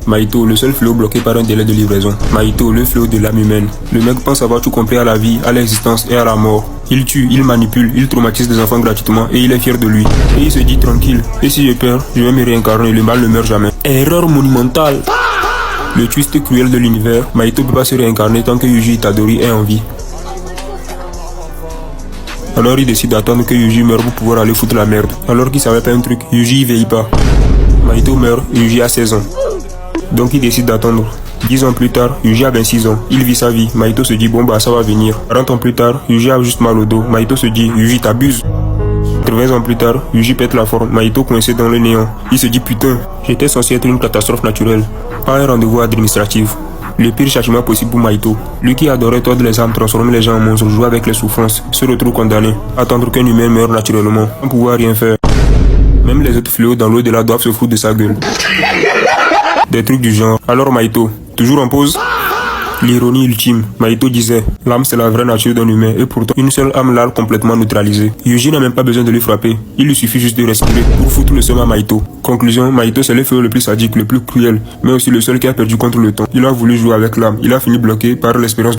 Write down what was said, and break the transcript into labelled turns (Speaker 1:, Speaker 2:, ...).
Speaker 1: Mahito, le seul fléau bloqué par un délai de livraison. Mahito, le fléau de l'âme humaine. Le mec pense avoir tout compris à la vie, à l'existence et à la mort. Il tue, il manipule, il traumatise des enfants gratuitement et il est fier de lui. Et il se dit tranquille, et si j'ai peur, je vais me réincarner, le mal ne meurt jamais. Erreur monumentale. Le twist cruel de l'univers, Mahito peut pas se réincarner tant que Yuji Itadori est en vie. Alors il décide d'attendre que Yuji meure pour pouvoir aller foutre la merde. Alors qu'il savait pas un truc, Yuji y veille pas. Mahito meurt, Yuji a 16 ans. Donc il décide d'attendre. 10 ans plus tard, Yuji a 26 ans. Il vit sa vie. Mahito se dit bon bah ça va venir. 40 ans plus tard, Yuji a juste mal au dos. Mahito se dit Yuji t'abuses. 80 ans plus tard, Yuji pète la forme. Mahito coincé dans le néant. Il se dit putain, j'étais censé être une catastrophe naturelle. Pas un rendez-vous administratif. Le pire châtiment possible pour Mahito. Lui qui adorait tordre les âmes, transformer les gens en monstres, jouer avec les souffrances, se retrouve condamné. Attendre qu'un humain meure naturellement, sans pouvoir rien faire. Même les autres fléaux dans l'au-delà doivent se foutre de sa gueule. Des trucs du genre. Alors Mahito, toujours en pause? L'ironie ultime, Mahito disait, l'âme c'est la vraie nature d'un humain et pourtant une seule âme l'a complètement neutralisée. Yuji n'a même pas besoin de lui frapper, il lui suffit juste de respirer pour foutre le seum à Mahito. Conclusion, Mahito c'est le fléau le plus sadique, le plus cruel, mais aussi le seul qui a perdu contre le temps. Il a voulu jouer avec l'âme, il a fini bloqué par l'espérance.